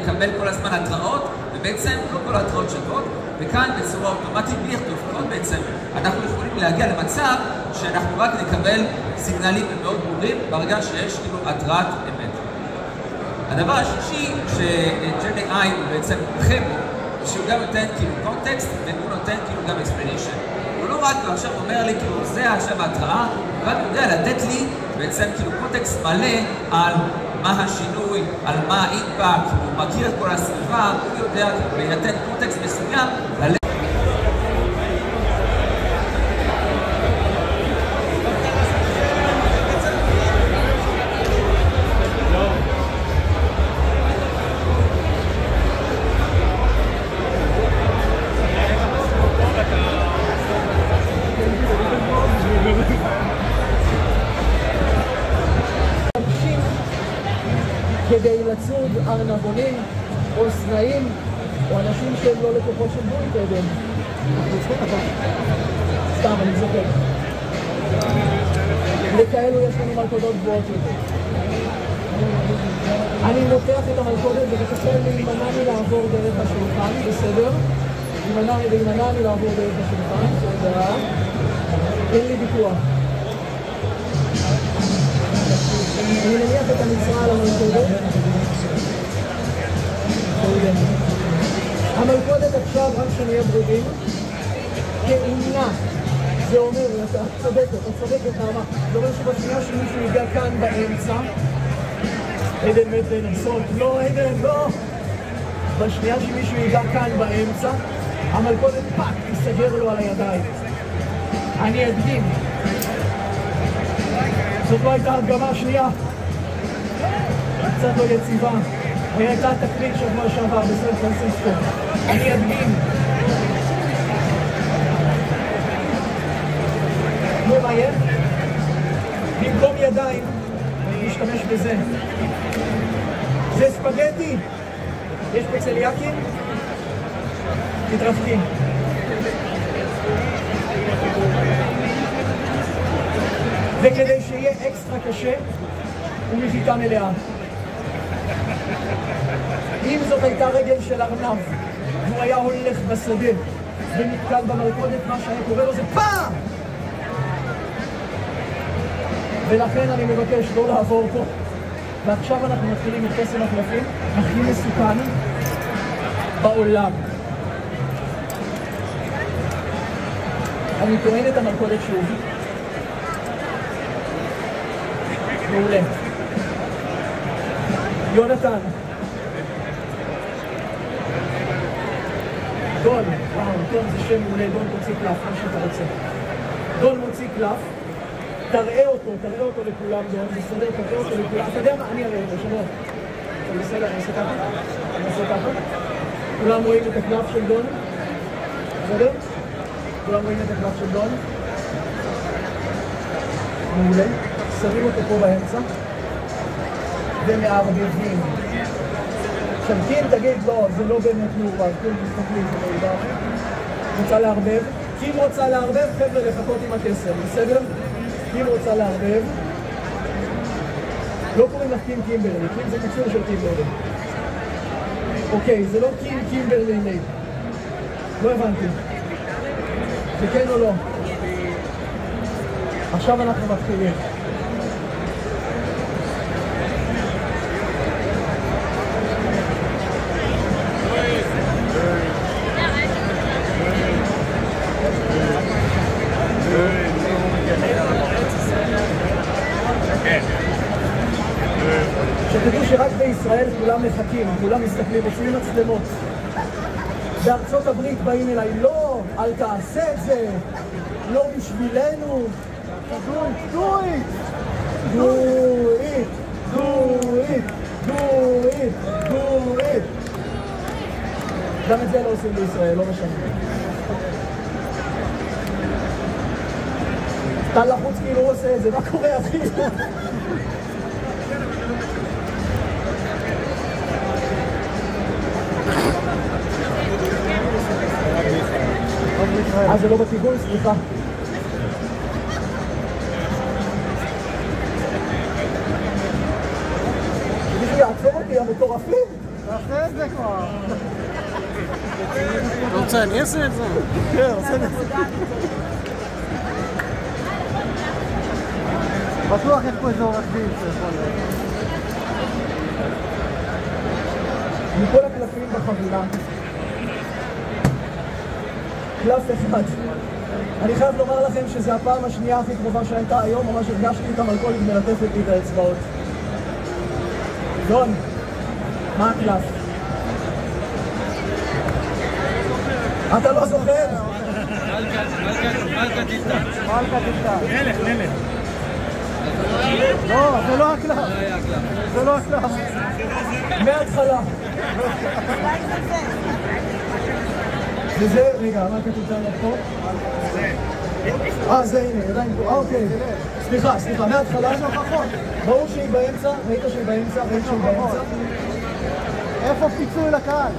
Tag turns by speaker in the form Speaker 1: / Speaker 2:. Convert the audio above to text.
Speaker 1: יקבל כל הזמן התראות, ובעצם לא כל התראות שוות, וכאן בצורה אוטומטית בלי לכתוב קוד בעצם אנחנו יכולים להגיע למצב שאנחנו רק נקבל סיגנלים מאוד ברורים ברגע שיש כאילו התראת אמת. הדבר השלישי ש-GenAI הוא בעצם מומחה בו, שהוא גם נותן כאילו קונטקסט והוא נותן כאילו גם explanation. הוא לא רק עכשיו אומר לי כאילו זה עכשיו ההתראה, הוא רק יודע לתת לי בעצם כאילו קונטקסט מלא על מה השינוי, על מה האימפקט, הוא מכיר את כל הסביבה, הוא יודע בהינתן קונטקסט מסוים
Speaker 2: כדי לצוד ארנבונים או סנאים או אנשים שהם לא לקוחות של בוי קדם. אנחנו צריכים נכון. סתם, אני זוכר. לכאלו יש לנו מלכודות גבוהות יותר. אני מותח את המלכודת ובקשה להימנע מלעבור דרך השולחן, בסדר? להימנע מלעבור דרך השולחן, תודה. אין לי ביטוח. אני מניח את המצרה על המלכודת. המלכודת עכשיו, רק שנהיה ברורים, כאינה. זה אומר, אתה צודקת, זה אומר שבשנייה שמישהו ייגע כאן באמצע, עדן מת לנסות, לא עדן, לא! בשנייה שמישהו ייגע כאן באמצע, המלכודת פאק, תיסגר לו על הידיים. אני אדגים. זאת לא הייתה הדגמה שנייה. קצת לא יציבה. היא הייתה תקליט שבוע שעבר בסן פרנסיסקו. אני אדגים. לא מעיין. במקום ידיים, אני משתמש בזה. זה ספגטי. יש פה צליאקים? תתרפקים. וכדי שיהיה אקסטרה קשה, הוא מחיטה מלאה. אם זאת הייתה רגל של ארנב, והוא היה הולך בשדה ונתקל במלכודת, מה שהיה קורה לו זה פעם! ולכן אני מבקש לא לעבור פה. ועכשיו אנחנו מתחילים את קסם הקלפים הכי מסוכן בעולם. אני טוען את המלכודת שוב. מעולה. יונתן. דון, דון זה שם מעולה, דון מוציא קלף, מה שאתה רוצה. דון מוציא קלף, תראה אותו לכולם, דון, בסדר, תראה אותו לכולם. אתה יודע מה? אני אראה אותו, שלום. בסדר, אני אעשה ככה. כולם רואים את הקלף של דון? בסדר? כולם רואים את הקלף של דון? מעולה. שמים אותו פה באמצע ומערבבים. עכשיו קים תגיד לא, זה לא באמת מעורבב, קים תסתכלי, זה מעורבב. רוצה לערבב? קים רוצה לערבב, חבר'ה לחכות עם הקסם, בסדר? קים רוצה לערבב. לא קוראים לך קים קימברלי, קים זה קיצור של קימברלי. אוקיי, זה לא קים קימברלי. לא הבנתי. זה כן או לא? עכשיו אנחנו מתחילים. שתדעו שרק בישראל כולם מחכים, כולם מסתכלים, עושים מצלמות. בארצות הברית באים אליי, לא, אל תעשה את זה, לא בשבילנו. Do it. גם את זה לא עושים בישראל, לא משנה. אתה לחוץ כאילו הוא עושה את זה, מה קורה אחי? זה לא בטיגול, סליחה. מישהו יעצור אותי, המטורפים? תעשה את זה כבר.
Speaker 3: אתה רוצה, אני אעשה את זה?
Speaker 2: כן, עושה את זה. בטוח יש פה איזה עורך דין שיכול להיות. מכל הקלפים בחבילה, קלף אחד. אני חייב לומר לכם שזו הפעם השנייה הכי קרובה שהייתה היום, ממש הרגשתי את המלכודת מלטפת לי את האצבעות. דון, מה הקלף? אתה לא זוכר?
Speaker 3: מלכה תלתה.
Speaker 2: מלכה תלתה.
Speaker 3: מלך.
Speaker 2: לא, זה לא הקלף. זה לא הקלף. מההתחלה. וזה, רגע, מלכה תלתה פה? זה הנה, עדיין פה. אוקיי. סליחה, מההתחלה. ברור שהיא באמצע, ראית שהיא באמצע, איפה פיצוי לקהל?